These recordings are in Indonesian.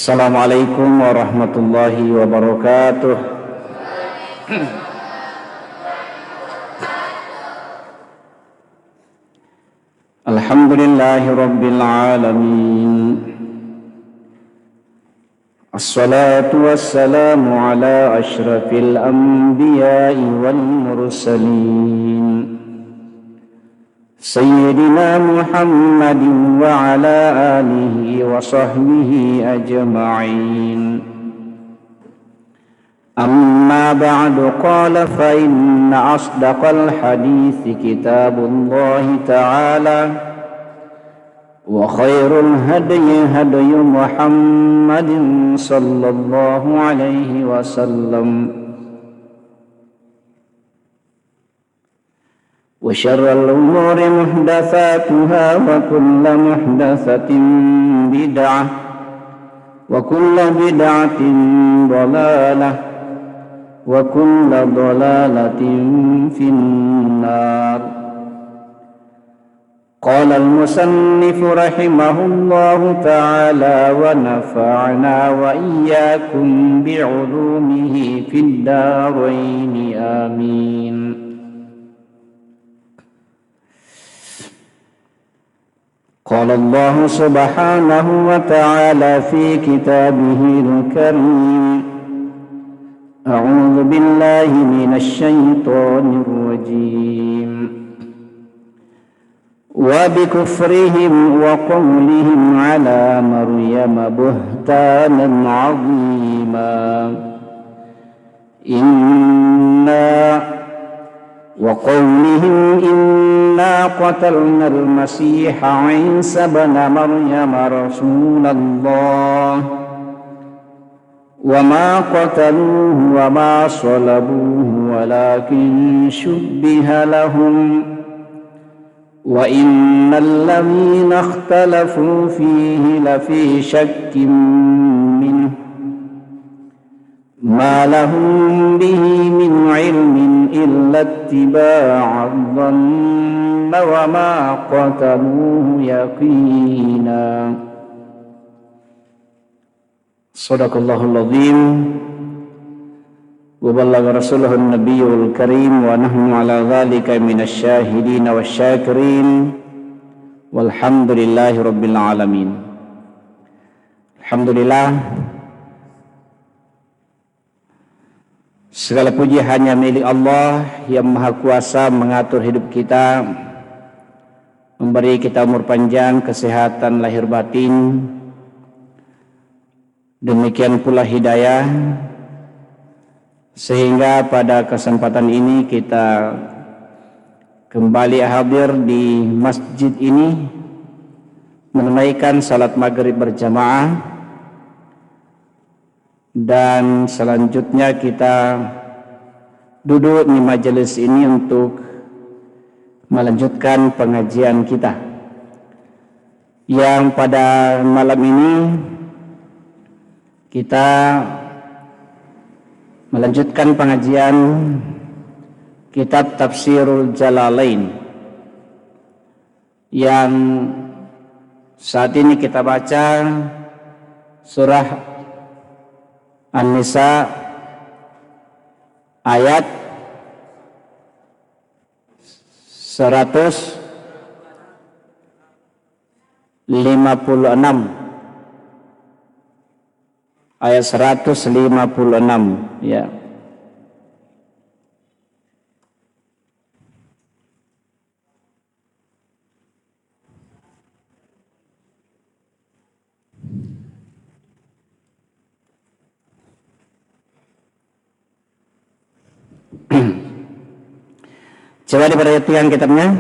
Assalamualaikum warahmatullahi wabarakatuh. Alhamdulillahi rabbil alamin. Assalatu wassalamu ala asyrafil anbiya'i wal mursalin Sayyidina Muhammadin wa ala alihi wa sahbihi ajma'in. Amma ba'du, qala fa inna asdaqal hadithi kitabullahi ta'ala wa khairul hadyi hadyu Muhammadin sallallahu alaihi wasallam wa syarrul umuri muhdatsatuha wa kullu muhdatsatin bid'ah wa kullu bid'atin dhalalah wa kullu dhalalatin finnar. Qala al-musannif rahimahullahu ta'ala wa nafa'na wa iyyakum bi'ulumihi fid darain amin. Qala Allah subhanahu wa ta'ala fi kitabihil karim. A'udzu billahi minasy syaithanir rajim. Wa bikufrihim wa qawlihim ala Maryam buhtanan 'azima. وقولهم إنا قتلنا المسيح عيسى ابن مريم رسول الله وما قتلوه وما صلبوه ولكن شبه لهم وإن الذين اختلفوا فيه لفي شك منه ما لهم به من علم إلا اتباع الظن وما قتلوه يقينا. Sadaqallahul azim wa ballagha rasulahun nabiyyul karim wa nahnu ala dhalika minasy syahidin wasyakirin walhamdulillahi rabbil alamin. Alhamdulillah, segala puji hanya milik Allah yang maha kuasa mengatur hidup kita, memberi kita umur panjang, kesehatan lahir batin, demikian pula hidayah, sehingga pada kesempatan ini kita kembali hadir di masjid ini menunaikan salat maghrib berjamaah. Dan selanjutnya kita duduk di majelis ini untuk melanjutkan pengajian kita, yang pada malam ini kita melanjutkan pengajian kitab Tafsirul Jalalain, yang saat ini kita baca surah An-Nisa ayat 156 ayat 156 ya. Coba diperhatikan kitabnya.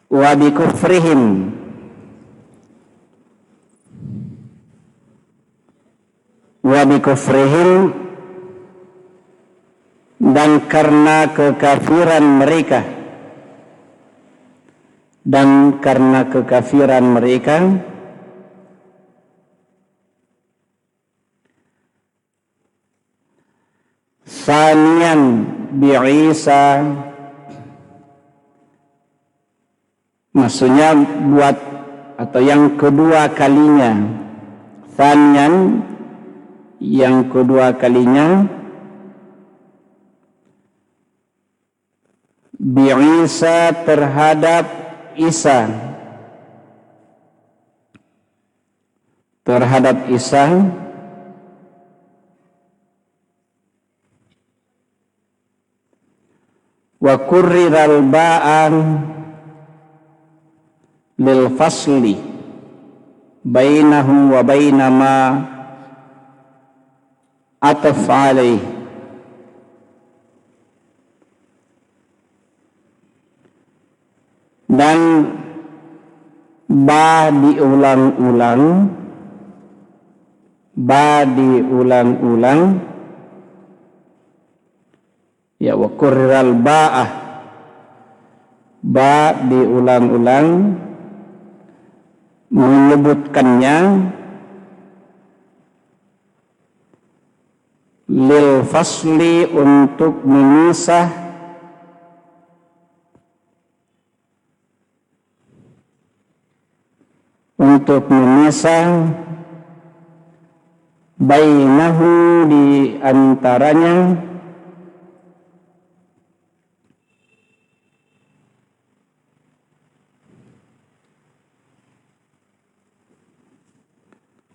Wa bi kufrihim wa bikufrihim, dan karena kekafiran mereka, sanian bi Isa, maksudnya buat atau yang kedua kalinya, sanian yang kedua kalinya, bi Isa terhadap Isa, wa kurriral ba'an lil fasli bainahum wa bainama ataf alaih, dan ba diulang-ulang, ya, wa kurriral ba'ah, ba diulang-ulang menyebutkannya, lil fasli untuk memisah, bainahu di antaranya,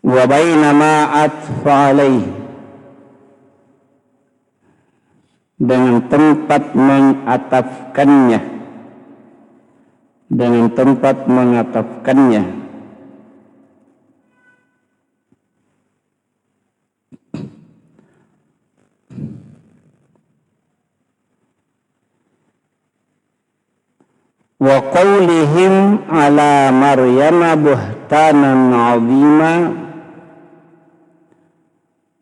wa bainama atfa alaih, dengan tempat mengatafkannya, wa qaulihim ala Maryama buhtanan 'azima,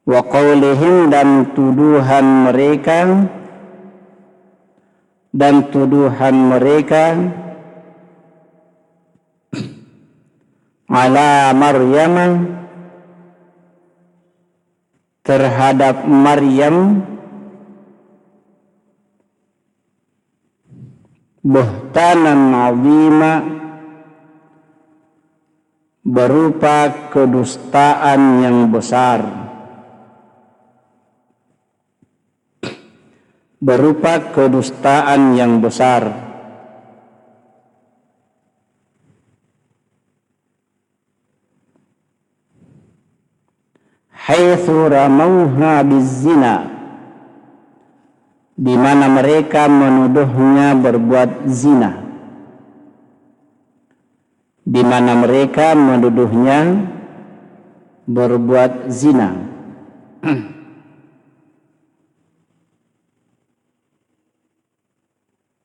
wa qaulihim dan tuduhan mereka ala Maryama terhadap Maryam, buhtanan 'azima berupa kedustaan yang besar, haitsu ramauha bizina, di mana mereka menuduhnya berbuat zina,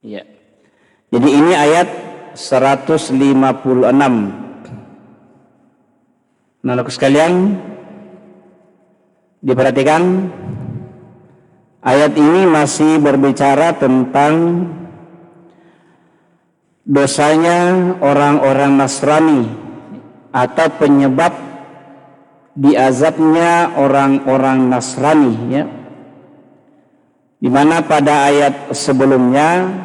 Ya. Jadi ini ayat 156. Anak-anakku sekalian, diperhatikan, ayat ini masih berbicara tentang dosanya orang-orang Nasrani atau penyebab diazabnya orang-orang Nasrani, ya. Di mana pada ayat sebelumnya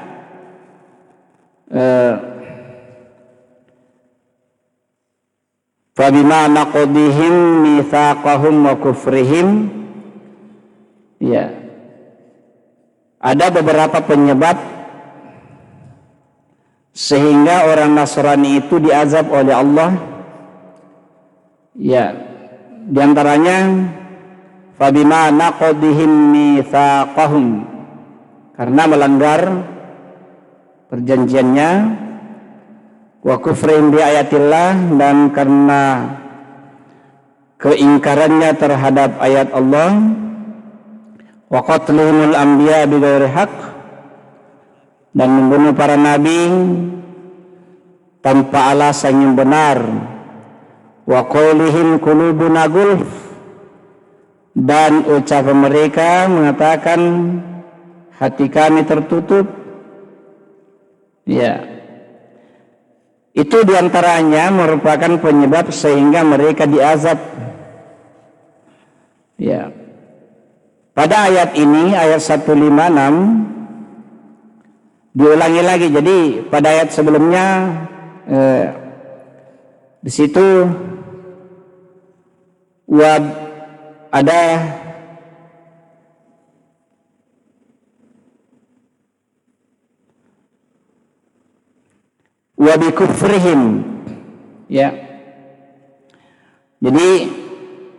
fabima naqdihim mitsaqahum wa kufrihim, ya, ada beberapa penyebab sehingga orang Nasrani itu diazab oleh Allah, ya. Di antaranya fabima naqdihim mitsaqahum, karena melanggar perjanjiannya, wa kufrihim bi ayatillah, dan karena keingkarannya terhadap ayat Allah, wa qatlihimul anbiya bighairi haqq, dan membunuh para nabi tanpa alasan yang benar, wa qaulihim qulubuna gulf, dan ucapan mereka mengatakan hati kami tertutup. Ya, itu diantaranya merupakan penyebab sehingga mereka diazab. Ya, pada ayat ini, ayat 156 diulangi lagi. Jadi pada ayat sebelumnya di situ ada wa bi kufrihim, ya. Jadi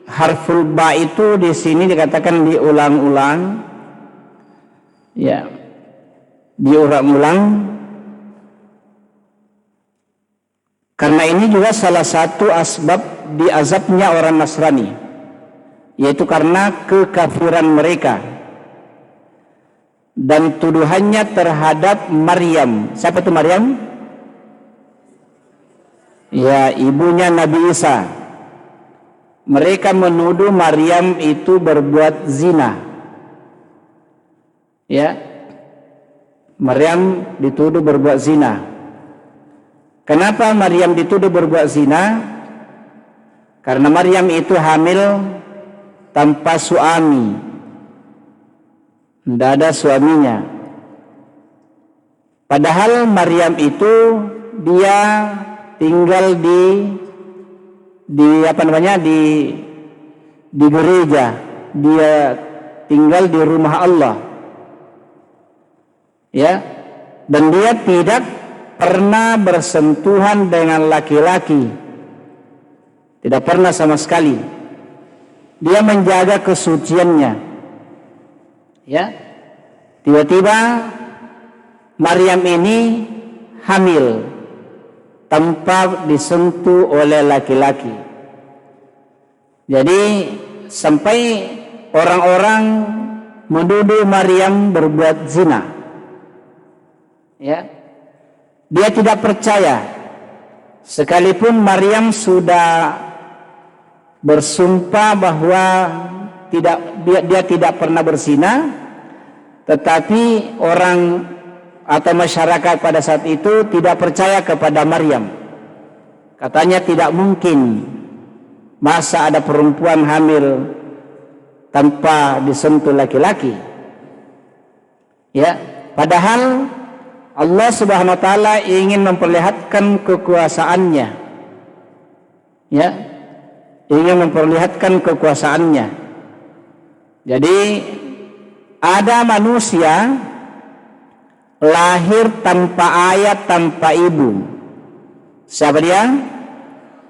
harful ba itu di sini dikatakan diulang-ulang, ya, diulang-ulang, karena ini juga salah satu asbab diazabnya orang Nasrani, yaitu karena kekafiran mereka dan tuduhannya terhadap Maryam. Siapa itu Maryam? Ya, ibunya Nabi Isa. Mereka menuduh Maryam itu berbuat zina. Ya, Maryam dituduh berbuat zina. Kenapa Maryam dituduh berbuat zina? Karena Maryam itu hamil tanpa suami, tidak ada suaminya. Padahal Maryam itu dia tinggal di gereja, dia tinggal di rumah Allah, ya, dan dia tidak pernah bersentuhan dengan laki-laki, tidak pernah sama sekali. Dia menjaga kesuciannya, ya. Tiba-tiba Maryam ini hamil tanpa disentuh oleh laki-laki. Jadi sampai orang-orang menuduh Maryam berbuat zina, ya. Dia tidak percaya, sekalipun Maryam sudah bersumpah bahwa dia tidak pernah berzina, tetapi orang atau masyarakat pada saat itu tidak percaya kepada Maryam. Katanya tidak mungkin, masa ada perempuan hamil tanpa disentuh laki-laki. Ya, padahal Allah Subhanahu wa taala ingin memperlihatkan kekuasaannya. Ya, ingin memperlihatkan kekuasaannya. Jadi ada manusia lahir tanpa ayah, tanpa ibu. Siapa dia?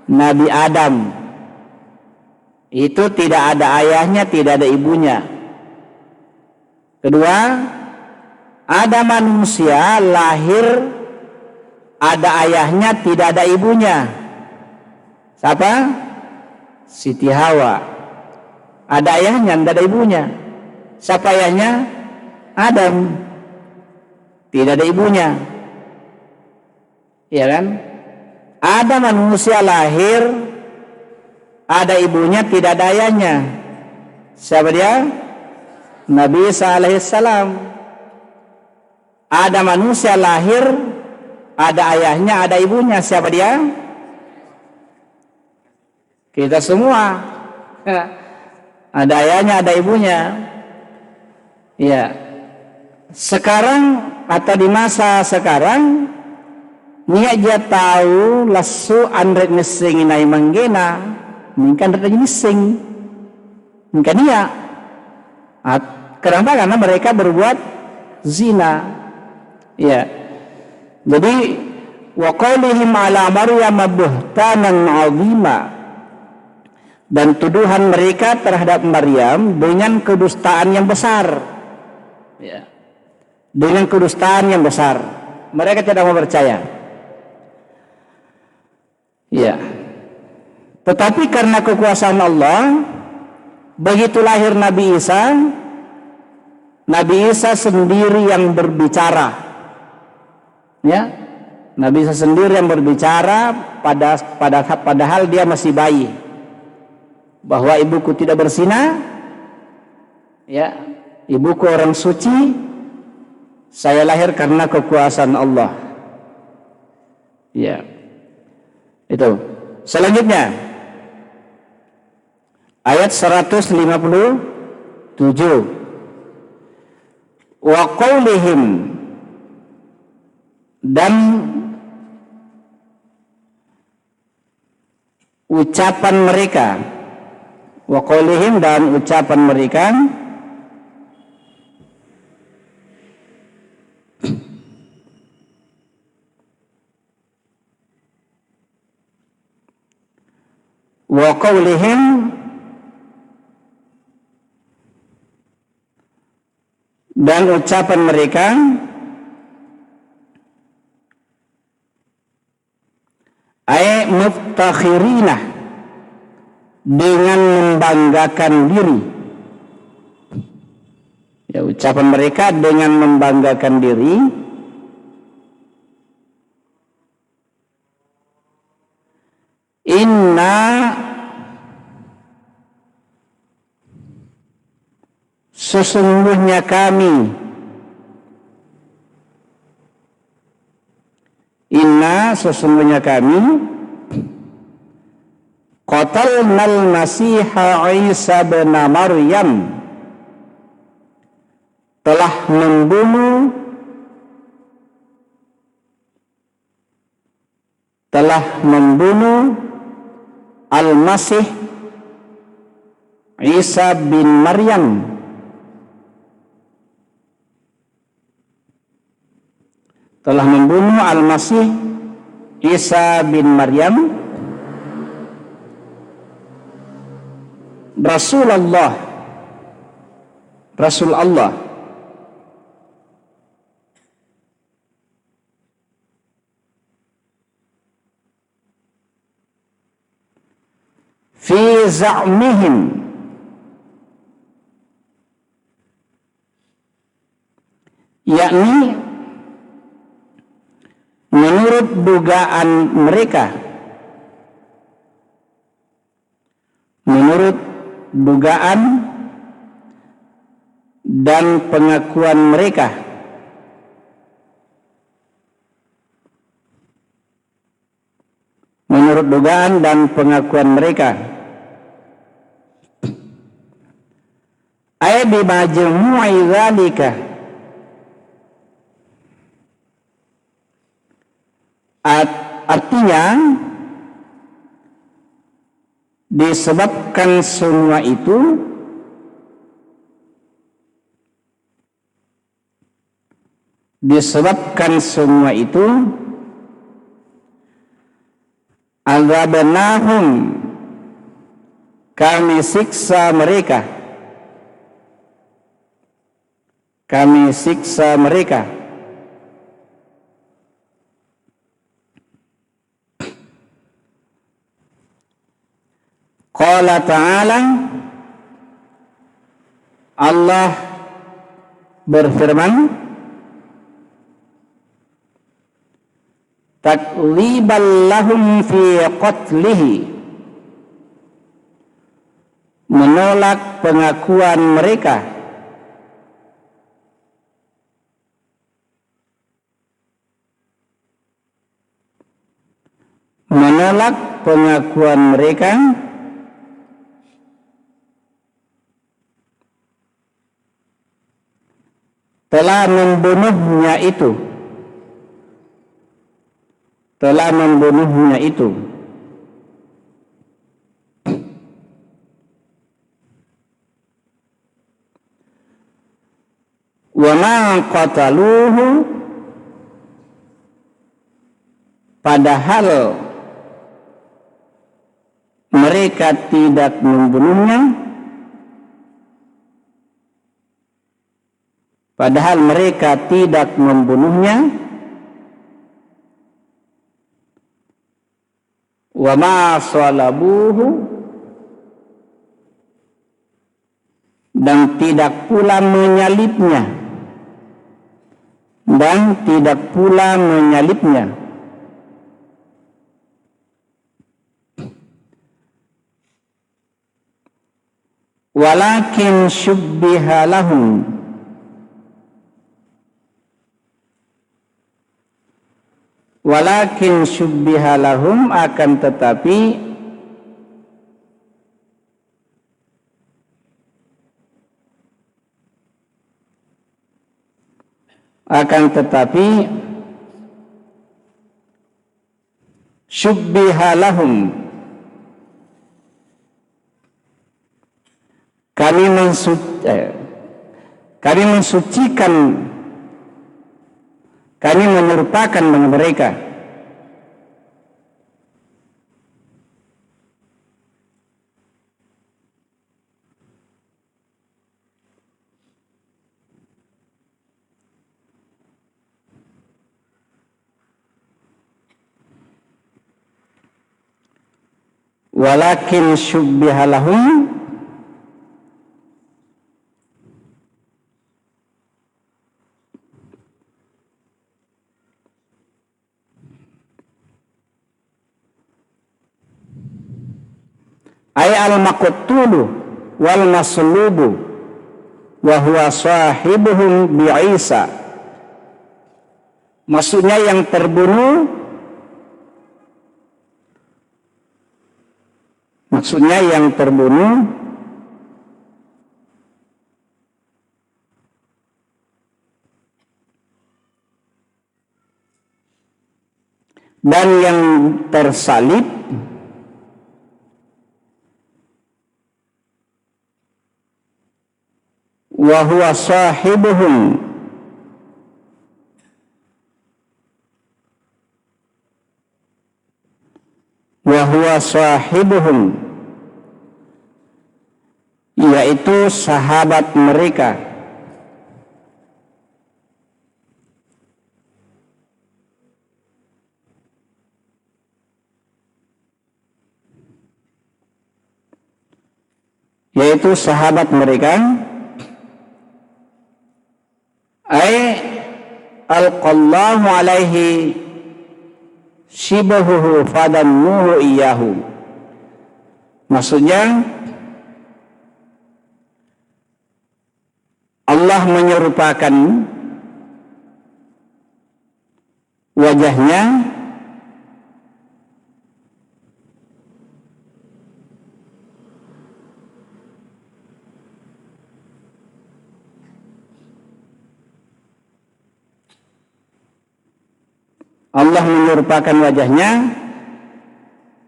Nabi Adam. Itu tidak ada ayahnya, tidak ada ibunya. Kedua, ada manusia lahir ada ayahnya, tidak ada ibunya. Siapa? Siti Hawa. Ada ayahnya, tidak ada ibunya. Siapa ayahnya? Adam. Tidak ada ibunya. Ya kan? Ada manusia lahir, ada ibunya, tidak ada ayahnya. Siapa dia? Nabi Isa alaihissalam. Ada manusia lahir, ada ayahnya, ada ibunya. Siapa dia? Kita semua. Ada ayahnya, ada ibunya. Ya. Sekarang atau di masa sekarang, nia dia tahu lasu andret nising inai manggena, mungkin andret nising, mungkin dia. Kenapa? Karena mereka berbuat zina. Ya. Jadi wa qaulihim ala Maryam buhtanan 'azima, dan tuduhan mereka terhadap Maryam dengan kedustaan yang besar. Ya. Dengan kedustaan yang besar, mereka tidak mau percaya. Ya. Tetapi karena kekuasaan Allah, begitu lahir Nabi Isa sendiri yang berbicara. Ya. Nabi Isa sendiri yang berbicara padahal dia masih bayi. Bahwa ibuku tidak berzina, ya, ibuku orang suci, saya lahir karena kekuasaan Allah. Ya, itu. Selanjutnya ayat 157. Wa qaulihim, dan ucapan mereka, wa qaulihim, dan ucapan mereka, wa qaulihim, dan ucapan mereka, ay muftakhirina, dengan membanggakan diri. Ya, ucapan mereka dengan membanggakan diri. Inna, sesungguhnya kami, inna, sesungguhnya kami, qatalnal masiha Isa bin Maryam, telah membunuh Al-Masih Isa bin Maryam, telah membunuh Al-Masih Isa bin Maryam, Rasul Allah, fi za'mihim, yakni menurut dugaan mereka, menurut dugaan dan pengakuan mereka, menurut dugaan dan pengakuan mereka, ay bi majmu'i dzalika, artinya disebabkan semua itu, azabnahum, kami siksa mereka, Qala ta'ala, Allah berfirman, takliban lahum fi qatlihi, menolak pengakuan mereka, telah membunuhnya itu. Wa ma qataluhu, padahal mereka tidak membunuhnya, wa ma salabuhu, dan tidak pula menyalibnya, walakin syubbiha lahum, walakin syubbiha lahum, akan tetapi syubbiha lahum, kami mensucikan, kami menyerupakan dengan mereka. Walakin syubbiha lahum, ay al-maqtulu wal maslubu wa huwa sahibuhum bi Isa. Maksudnya yang terbunuh, dan yang tersalib wa huwa sahibuhum, yaitu sahabat mereka. Ay alqallahu alaihi shibahuhu fadannuhu iyahu. Maksudnya Allah menyerupakan wajahnya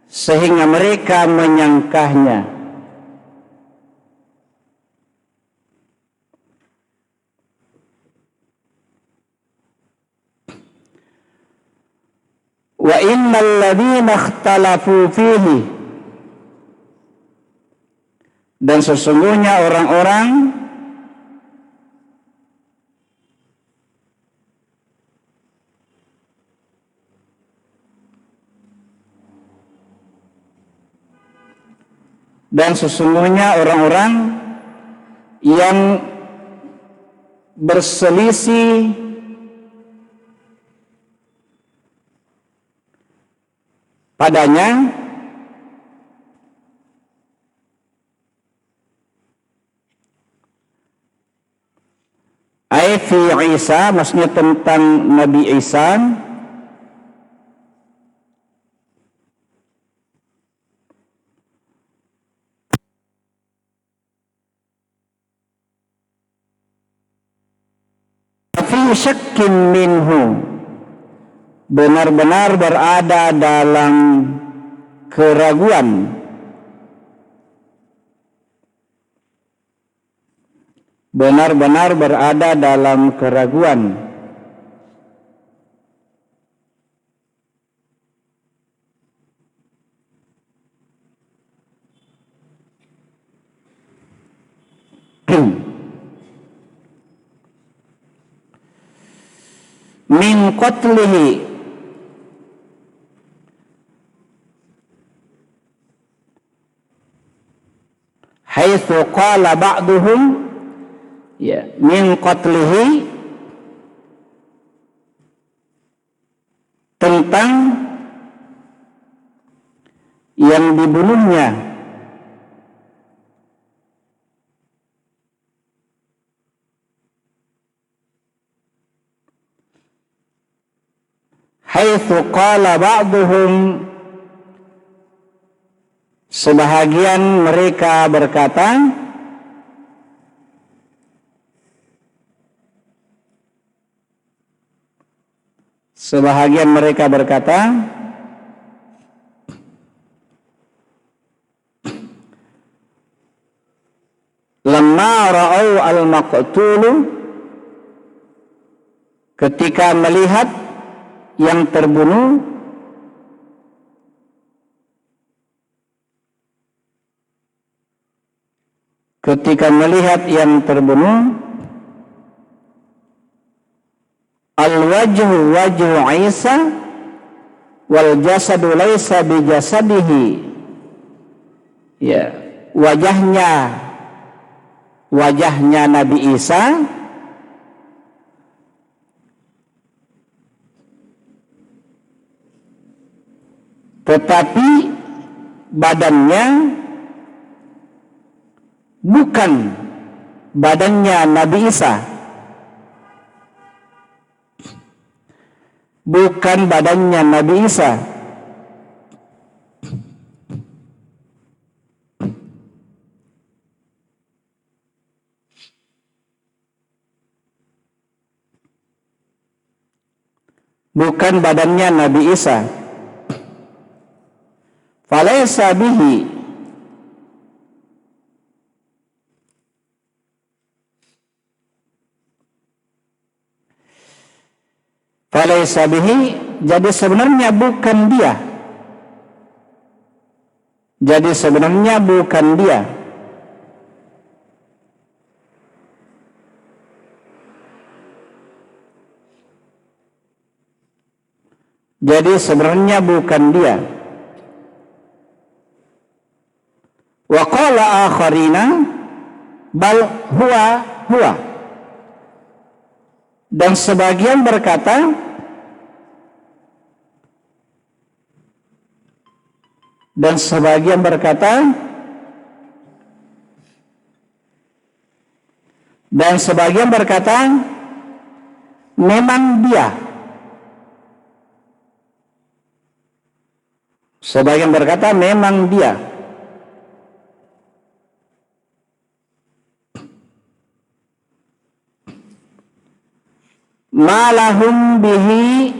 sehingga mereka menyangkahnya. Wa innal ladzina ikhtalafu fihi, dan sesungguhnya orang-orang yang berselisih padanya, ay fi Isa, maksudnya tentang Nabi Isa, fi syakkin minhu, benar-benar berada dalam keraguan, min qatlihi, haitsu qala ba'duhum, ya, min qatlihi, tentang yang dibunuhnya, haitsu qala ba'dhum, sebahagian mereka berkata, lamma ra'au al-maqtulu, ketika melihat yang terbunuh, al-wajhu wajhu Isa wal jasadu laisa bi jasadihi, ya, wajahnya Nabi Isa tetapi badannya bukan badannya Nabi Isa, bukan badannya Nabi Isa. Bukan badannya Nabi Isa. Falaysa bihi, jadi sebenarnya bukan dia. Jadi sebenarnya bukan dia. Wa qala akharina bal huwa. Dan sebagian berkata, memang dia. Sebagian berkata memang dia. Malahum bihi,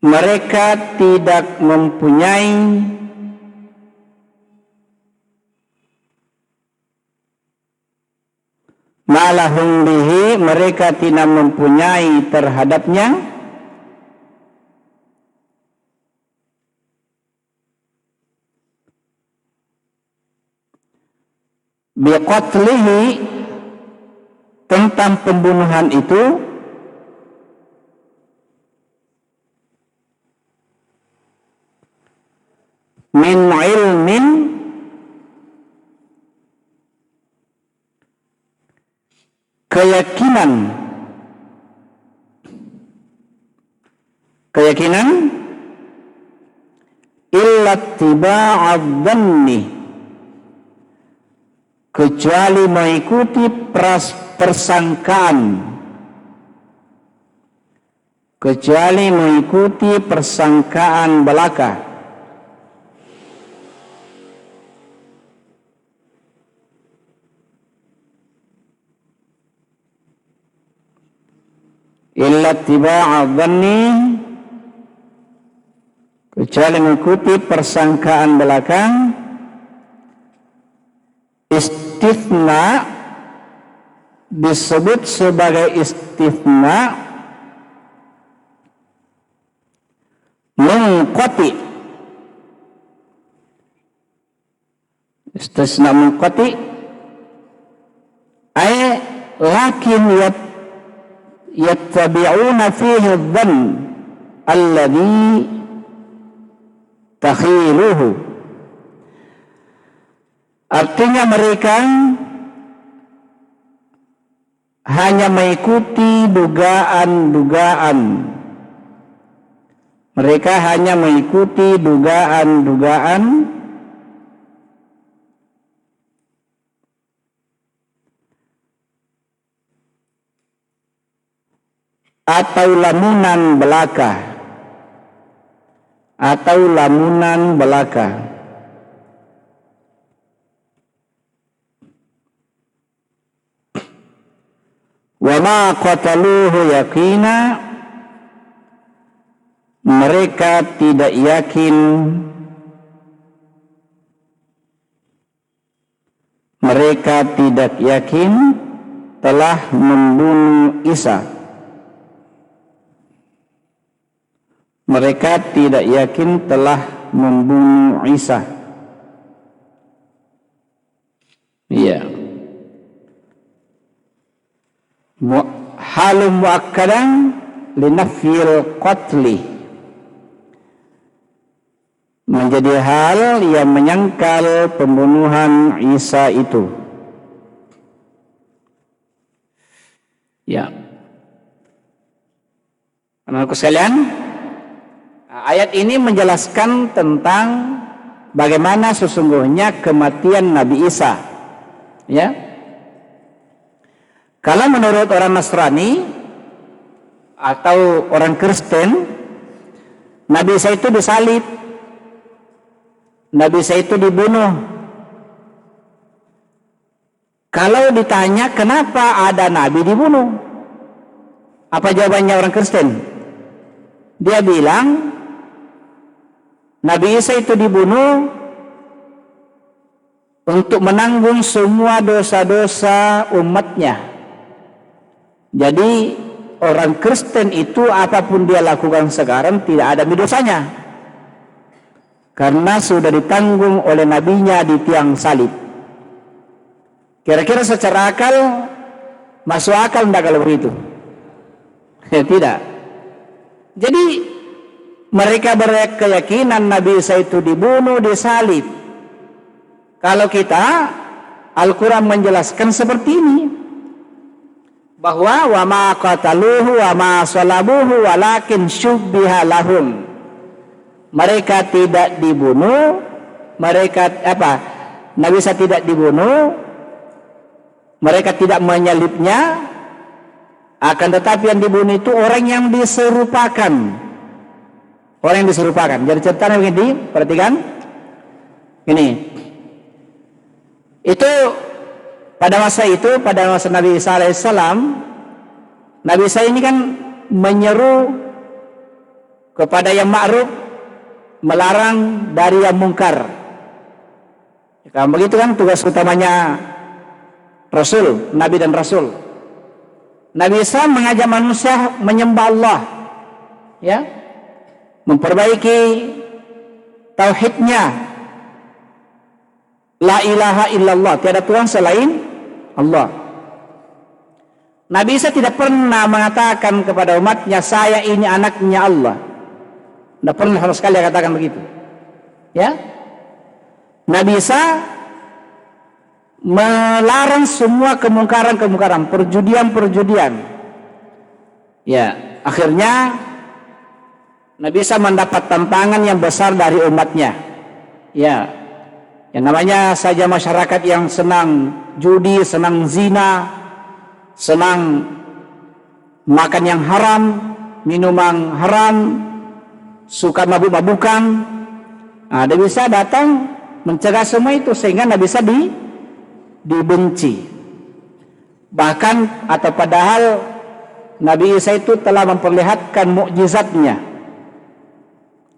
mereka tidak mempunyai terhadapnya biqatlihi, tentang pembunuhan itu, min ilmin, keyakinan illa tiba'ad dhanni, kecuali mengikuti persangkaan belaka. Illa tiba'ad dhanni, kecuali mengikuti persangkaan belakang. Istithna disebut sebagai istithna munqati. Istisna munqati ay lakin yattabi'una fihi adh-dhann alladhi takhiluhu. Artinya mereka hanya mengikuti dugaan-dugaan. atau lamunan belaka, atau lamunan belaka. Wa ma qataluhu yaqina, mereka tidak yakin, mereka tidak yakin telah membunuh Isa. Mereka tidak yakin telah membunuh Isa. Iya. Halum muakkadan linafil qatli, menjadi hal yang menyangkal pembunuhan Isa itu. Ya. Anak-anakku sekalian, ayat ini menjelaskan tentang bagaimana sesungguhnya kematian Nabi Isa. Ya. Kalau menurut orang Nasrani atau orang Kristen, Nabi Isa itu disalib, Nabi Isa itu dibunuh. Kalau ditanya kenapa ada Nabi dibunuh, apa jawabannya orang Kristen? Dia bilang Nabi Isa itu dibunuh untuk menanggung semua dosa-dosa umatnya. Jadi orang Kristen itu apapun dia lakukan sekarang tidak ada dosanya, karena sudah ditanggung oleh nabinya di tiang salib. Kira-kira secara akal masuk akal enggak kalau begitu? Ya, tidak. Jadi mereka berkeyakinan Nabi Isa itu dibunuh, disalib. Kalau kita, Al-Quran menjelaskan seperti ini, bahwa wa ma qataluhu wa ma salabuhu walakin syubbiha lahum. Mereka tidak dibunuh, Nabi Isa tidak dibunuh, mereka tidak menyalibnya, akan tetapi yang dibunuh itu orang yang diserupakan. Orang yang diserupakan. Jadi ceritanya begini, perhatikan. Ini. Itu pada masa Nabi Isa alaihissalam, Nabi Isa ini kan menyeru kepada yang ma'ruf, melarang dari yang mungkar. Kalau begitu kan tugas utamanya Rasul, Nabi dan Rasul. Nabi Isa mengajak manusia menyembah Allah, ya, memperbaiki tauhidnya. La ilaha illallah, tiada Tuhan selain Allah. Nabi Isa tidak pernah mengatakan kepada umatnya, saya ini anaknya Allah. Tidak pernah sama sekali katakan begitu. Ya, Nabi Isa melarang semua kemungkaran-kemungkaran, perjudian-perjudian. Ya, akhirnya Nabi Isa mendapat tantangan yang besar dari umatnya. Ya, yang namanya saja masyarakat yang senang judi, senang zina, senang makan yang haram, minuman haram, suka mabuk-mabukan. Nah, Nabi Isa datang mencegah semua itu sehingga Nabi Isa dibenci. Bahkan atau padahal Nabi Isa itu telah memperlihatkan mukjizatnya.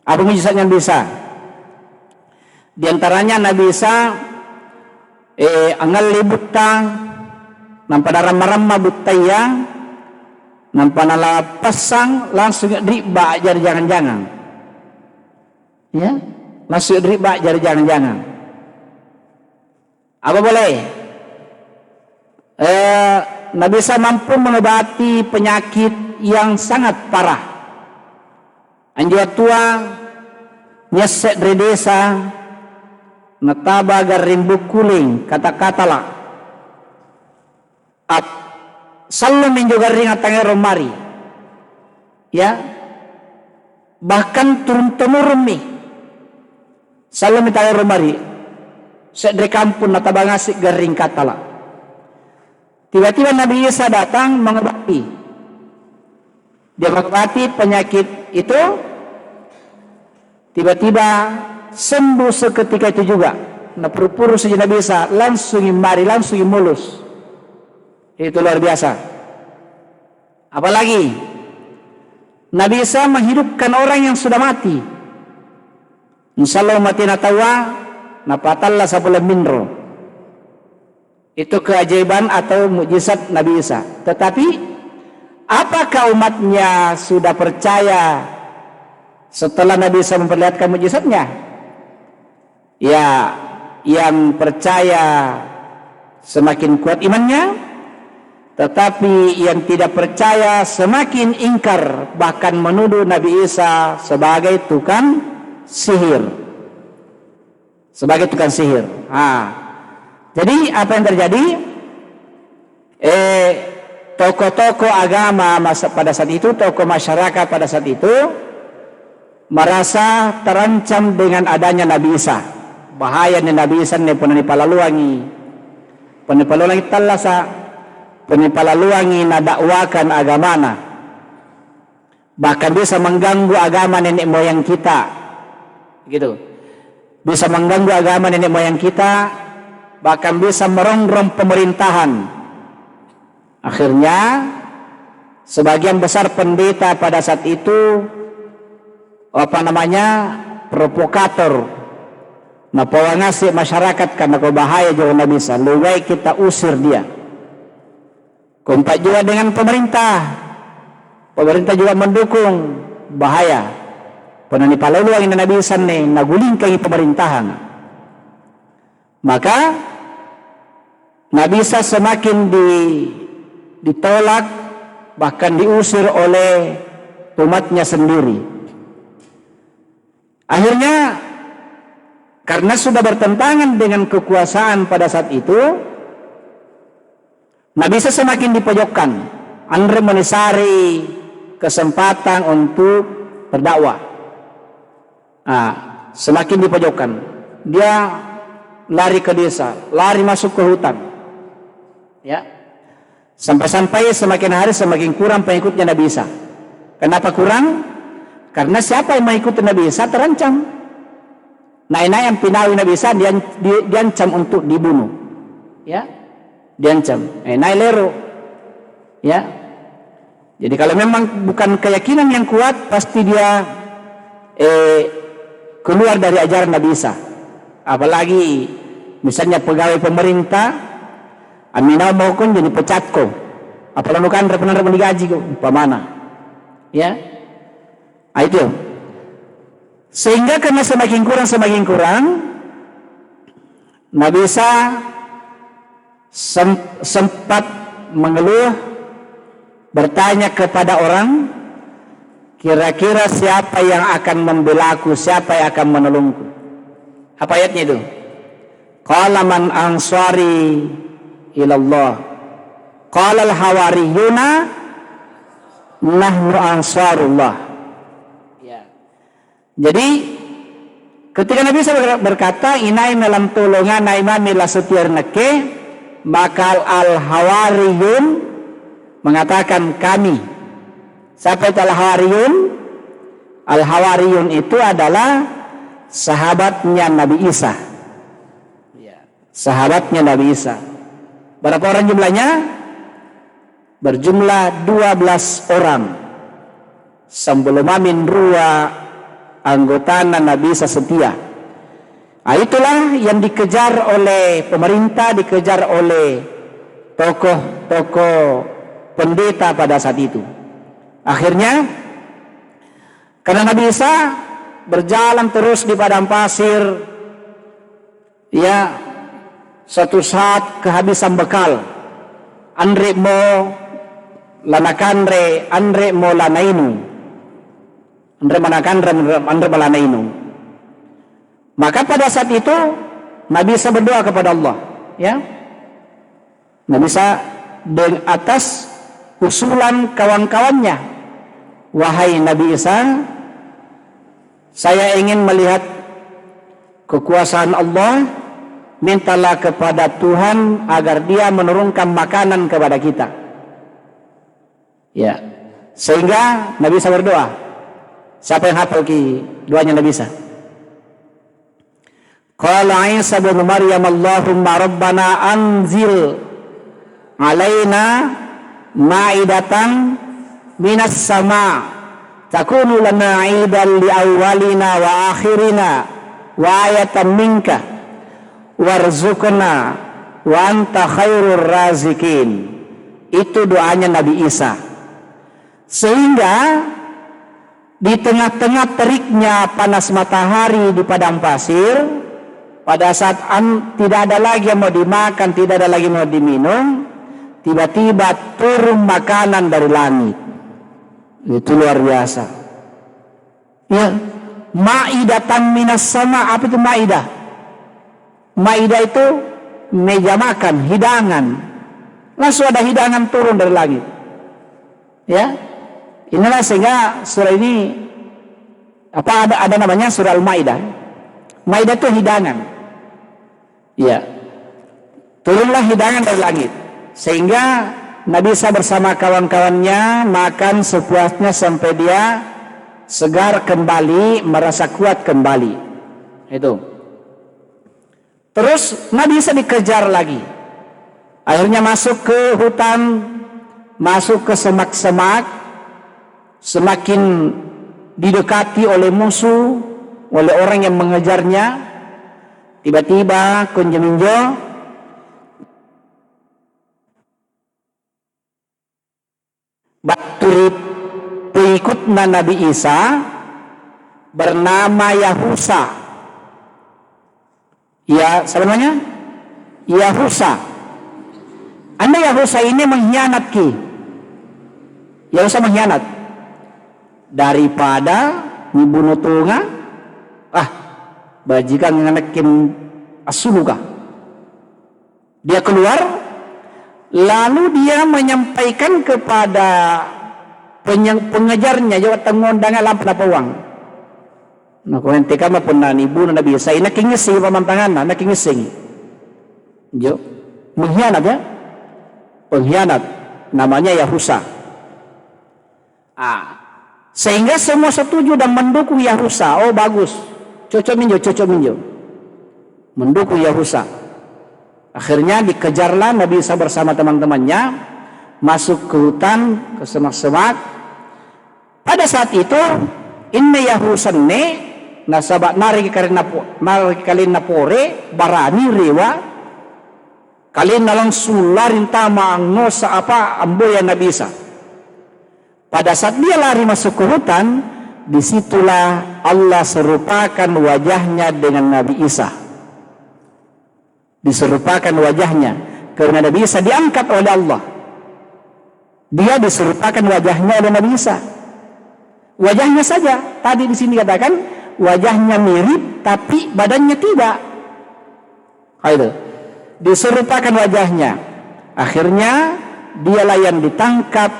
Apa mukjizatnya Nabi Isa? Di antaranya Nabi Isa angal libutang nampak ramah-ramah butaya nampak nala pasang langsung riba jar jangan-jangan, ya, langsung riba jar jangan-jangan. Apa boleh? Nabi Isa mampu mengobati penyakit yang sangat parah. Anjua tua nyesek dari desa nataba garimbu kuling kata-katalah selalu menjaga ring atangnya romari, ya, bahkan turun temurun nih selalu minta romari sedri kampung nataba ngasih garing katalah. Tiba-tiba Nabi Isa datang mengobati. Dia mengobati penyakit itu, tiba-tiba sembuh seketika itu juga. Nah, puru-puru saja Nabi Isa langsung mari, langsung mulus. Itu luar biasa. Apalagi Nabi Isa menghidupkan orang yang sudah mati. Insyaallah mati natawa napatalla sabulan minro. Itu keajaiban atau mukjizat Nabi Isa. Tetapi apakah umatnya sudah percaya setelah Nabi Isa memperlihatkan mukjizatnya? Ya, yang percaya semakin kuat imannya, tetapi yang tidak percaya semakin ingkar, bahkan menuduh Nabi Isa sebagai tukang sihir. Sebagai tukang sihir. Jadi apa yang terjadi? Tokoh-tokoh agama pada saat itu, tokoh masyarakat pada saat itu merasa terancam dengan adanya Nabi Isa. Bahaya ni Nabi Isa ni penipalaluangi talasa, penipalaluangi na dakwakan agamana. Bahkan bisa mengganggu agama nenek moyang kita. Gitu. Bisa mengganggu agama nenek moyang kita, bahkan bisa merongrong pemerintahan. Akhirnya sebagian besar pendeta pada saat itu provokator, nah pawangasi masyarakat karena bahaya juga Nabi Isa, lebih baik kita usir dia. Kompak juga dengan pemerintah juga mendukung, bahaya. Penani paluluang ini Nabi Isa nih nagulingkai pemerintahan. Maka Nabi Isa semakin ditolak, bahkan diusir oleh umatnya sendiri. Akhirnya karena sudah bertentangan dengan kekuasaan pada saat itu, Nabi Isa semakin dipojokkan. Andre mencari kesempatan untuk berdakwah. Semakin dipojokkan. Dia lari ke desa, lari masuk ke hutan. Ya. Sampai-sampai semakin hari semakin kurang pengikutnya Nabi Isa. Kenapa kurang? Karena siapa yang mengikuti Nabi Isa terancam. Nah, yang pinawi Nabi Isa diancam untuk dibunuh. Ya. Diancam. Lero. Ya. Jadi kalau memang bukan keyakinan yang kuat, pasti dia keluar dari ajaran Nabi Isa. Apalagi misalnya pegawai pemerintah, aminau mau kun jadi pecat ko. Apalagi kan repenan digaji ko, pamana. Ya. Itu. Sehingga karena semakin kurang, Nabi Isa sempat mengeluh, bertanya kepada orang, kira-kira siapa yang akan membela aku, siapa yang akan menolongku? Apa ayatnya itu? Qala man ansari ilallah. Qala al-hawariyuna nahnu ansarullah. Ya. Jadi ketika Nabi SAW berkata inai melam tolongan naimami la setiar neke, maka al-hawariyun mengatakan kami. Siapa itu al-hawariyun? Al-hawariyun itu adalah sahabatnya Nabi Isa. Ya. Sahabatnya Nabi Isa. Berapa orang jumlahnya? Berjumlah 12 orang. Sebelum amin rua anggota Nabi Isa setia. Itulah yang dikejar oleh pemerintah, dikejar oleh tokoh-tokoh pendeta pada saat itu. Akhirnya karena Nabi Isa berjalan terus di padang pasir, ya, suatu saat kehabisan bekal. Andre mo lanakanre, andre mo lanainu. Andre manakanre, andre malanainu. Maka pada saat itu Nabi Isa berdoa kepada Allah, ya. Nabi Isa dengan atas usulan kawan-kawannya, wahai Nabi Isa, saya ingin melihat kekuasaan Allah, mintalah kepada Tuhan agar dia menurunkan makanan kepada kita. Ya, Sehingga Nabi Isa berdoa. Siapa yang hafal doanya Nabi Isa? Qala Isa bin Maryam Allahumma rabbana anzil alaina ma'idatan minas sama' takunu lana 'idan li awwalina wa akhirina wa ayatan minka warzuqna wa anta khairur razikin. Itu doanya Nabi Isa. Sehingga di tengah-tengah teriknya panas matahari di padang pasir, pada saat tidak ada lagi yang mau dimakan, tidak ada lagi yang mau diminum, tiba-tiba turun makanan dari langit. Itu luar biasa. Ya, ma'idatan minas sama. Apa itu ma'idah? Ma'idah itu meja makan, hidangan. Langsung ada hidangan turun dari langit. Ya, inilah sehingga surah ini ada namanya surah Al-Maidah. Maidah itu hidangan. Ya, turunlah hidangan dari langit. Sehingga Nabi Isa bersama kawan-kawannya makan sepuasnya sampai dia segar kembali, merasa kuat kembali. Itu. Terus Nabi Isa dikejar lagi. Akhirnya masuk ke hutan, masuk ke semak-semak, semakin didekati oleh musuh, oleh orang yang mengejarnya. Tiba-tiba kunjaminjo baturi pengikutna Nabi Isa bernama Yahusa. Ya, sebenarnya Yahusa. Anda Yahusa ini mengkhianat ki. Yahusa mengkhianat. Daripada dibunuh tunga, bajikan nganakin asuluka. Dia keluar, lalu dia menyampaikan kepada pengejarnya, jawab tengondang alam penapa uang. Nah, kau nanti kamu pun nibu Nabi Isa, ini kingising pamantangan, nak kingising. Jo, mengkhianat ya, pengkhianat, namanya Yahusa. Sehingga semua setuju dan mendukung Yahusa. Oh bagus, cocok minjo, mendukung Yahusa. Akhirnya dikejarlah Nabi Isa bersama teman-temannya masuk ke hutan, ke semak-semak. Pada saat itu inna Yahusan ne nasabat nari kalian napore barani rewa kalian nalang sularin tama ngosa apa amboya Nabi Isa. Pada saat dia lari masuk ke hutan, disitulah Allah serupakan wajahnya dengan Nabi Isa. Diserupakan wajahnya karena Nabi Isa diangkat oleh Allah. Dia diserupakan wajahnya oleh Nabi Isa. Wajahnya saja. Tadi di sini katakan wajahnya mirip tapi badannya tidak. Itu. Diserupakan wajahnya. Akhirnya dialah yang ditangkap,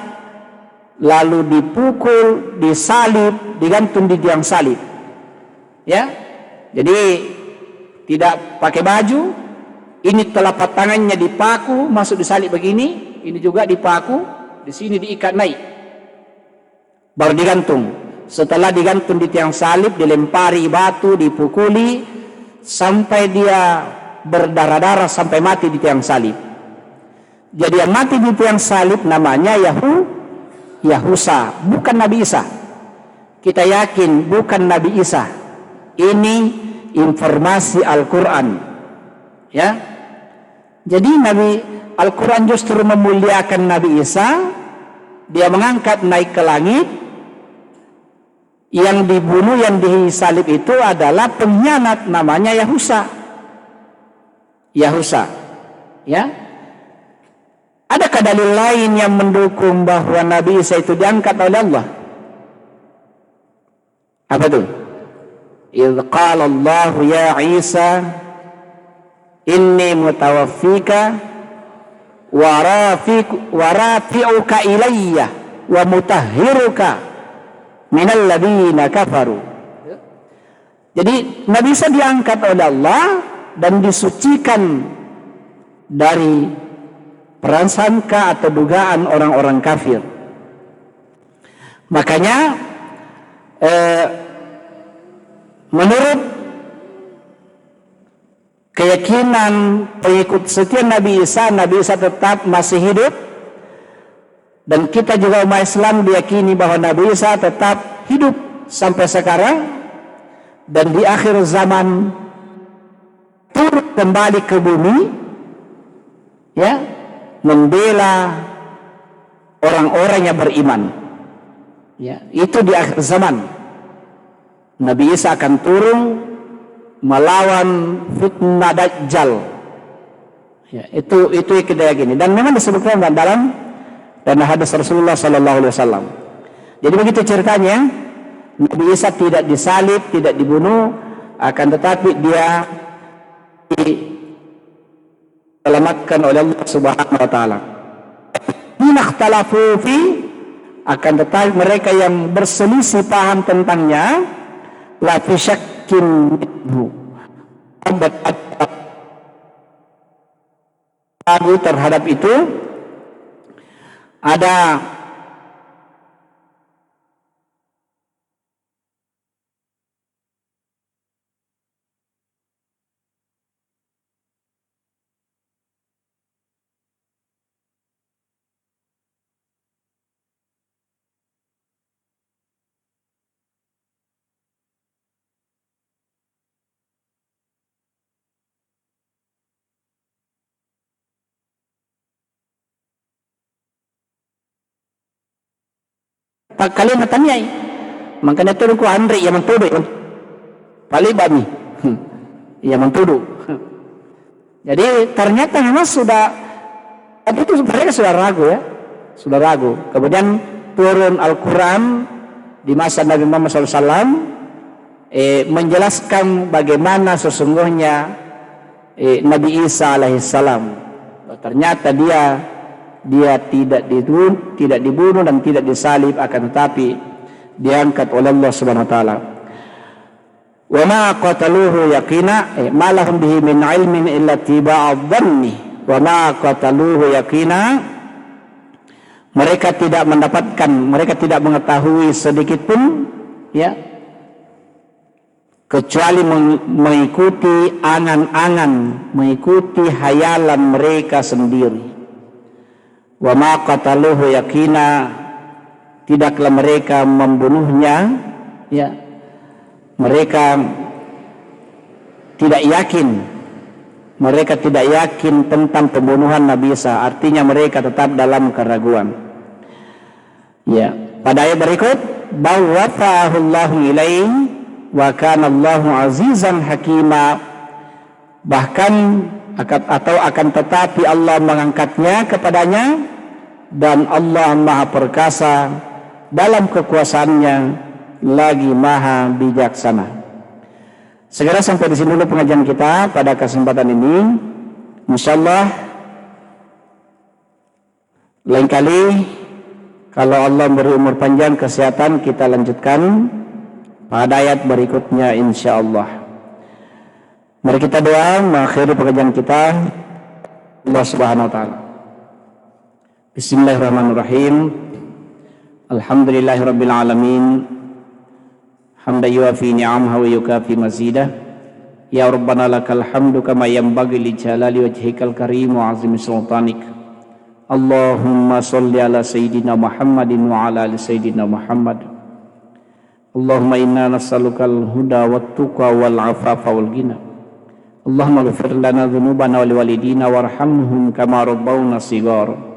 lalu dipukul, disalib, digantung di tiang salib. Ya. Jadi tidak pakai baju. Ini telapak tangannya dipaku, masuk disalib begini. Ini juga dipaku, di sini diikat naik. Baru digantung. Setelah digantung di tiang salib, dilempari batu, dipukuli sampai dia berdarah-darah sampai mati di tiang salib. Jadi yang mati di tiang salib namanya Yahusa, bukan Nabi Isa. Kita yakin bukan Nabi Isa. Ini informasi Al-Quran. Ya. Jadi Al-Quran justru memuliakan Nabi Isa. Dia mengangkat naik ke langit. Yang dibunuh, yang disalib itu adalah pengkhianat, namanya Yahusa. Ya. Adakah dalil lain yang mendukung bahwa Nabi Isa itu diangkat oleh Allah? Apa itu? Idz qala Allah ya Isa inni mutawaffika wa rafi'uka ilayya wa mutahhiruka minal ladzina kafaru. Jadi Nabi Isa diangkat oleh Allah dan disucikan dari prasangka atau dugaan orang-orang kafir. Makanya menurut keyakinan pengikut setia Nabi Isa tetap masih hidup, dan kita juga umat Islam diyakini bahwa Nabi Isa tetap hidup sampai sekarang, dan di akhir zaman turun kembali ke bumi, ya, membela orang-orang yang beriman. Ya, itu di akhir zaman Nabi Isa akan turun melawan fitnah Dajjal. Ya, itu kita yakini, dan memang disebutkan dalam hadis Rasulullah Sallallahu Alaihi Wasallam. Jadi begitu ceritanya, Nabi Isa tidak disalib, tidak dibunuh, akan tetapi dia diselamatkan oleh Allah Subhanahu Wa Taala. Minakhtalafu fi, akan tetapi mereka yang berselisih paham tentangnya, la fi syakkin minhu, ragu terhadap itu, ada kalian tanyai, makanya turun ku Andri yang mentuduh palibami yang mentuduh. Jadi ternyata memang sudah, itu mereka sudah ragu, ya, sudah ragu. Kemudian turun Al-Quran di masa Nabi Muhammad SAW, menjelaskan bagaimana sesungguhnya Nabi Isa alaihissalam. Ternyata dia tidak dibunuh dan tidak disalib, akan tetapi diangkat oleh Allah Subhanahu wa taala. Wa ma qataluhu yaqina, ma lahum bihi min ilmin illa tiba'adh dhanni. Wa ma qataluhu yaqina, mereka tidak mengetahui sedikit pun, ya, kecuali mengikuti angan-angan, mengikuti hayalan mereka sendiri. Wa ma qataluhu yaqina, tidaklah mereka membunuhnya, ya, mereka tidak yakin tentang pembunuhan Nabi Isa, artinya mereka tetap dalam keraguan. Ya, pada ayat berikut, bawwafa'ahu Allahu ilaihi wa kana Allahu azizan hakima, bahkan akan tetapi Allah mengangkatnya kepadanya, dan Allah Maha Perkasa dalam kekuasaannya, lagi Maha Bijaksana. Segera sampai di sini dulu pengajian kita pada kesempatan ini. Insyaallah lain kali kalau Allah beri umur panjang kesehatan, kita lanjutkan pada ayat berikutnya insyaallah. Mari kita doa mengakhiri pengajian kita. Allah Subhanahu wa taala. Bismillahirrahmanirrahim. Alhamdulillahirabbil alamin. Hamdan yuafi ni'amahu wa yukafi mazidah. Ya Rabbana lakal hamdu kama yanbaghi li jalali wajhikal karim wa 'azimi sultanik. Allahumma shalli ala sayyidina Muhammadin wa ala ali sayyidina Muhammad. Allahumma inna nas'alukal huda wat tuqa wal 'afafa wal ghina. Allahumma ighfir lana dhunubana wa liwalidina warhamhum kama rabbawna shighara.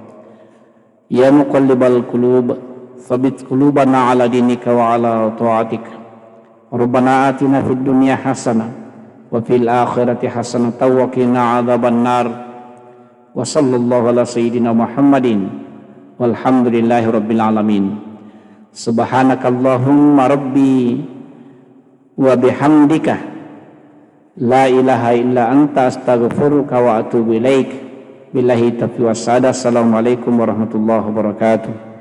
Ya muqallibal qulub, tsabbit qulubana ala dinika wa ala ta'atik. Rabbana atina fid dunya hasanah wa fil akhirati hasanah wa qina adzabannar. Wa sallallahu ala sayyidina Muhammadin walhamdulillahi rabbil alamin. Subhanakallahumma rabbi wa bihamdika la ilaha illa anta astaghfiruka wa atubu ilaik. Billahi taufiq was sadaq. Assalamualaikum warahmatullahi wabarakatuh.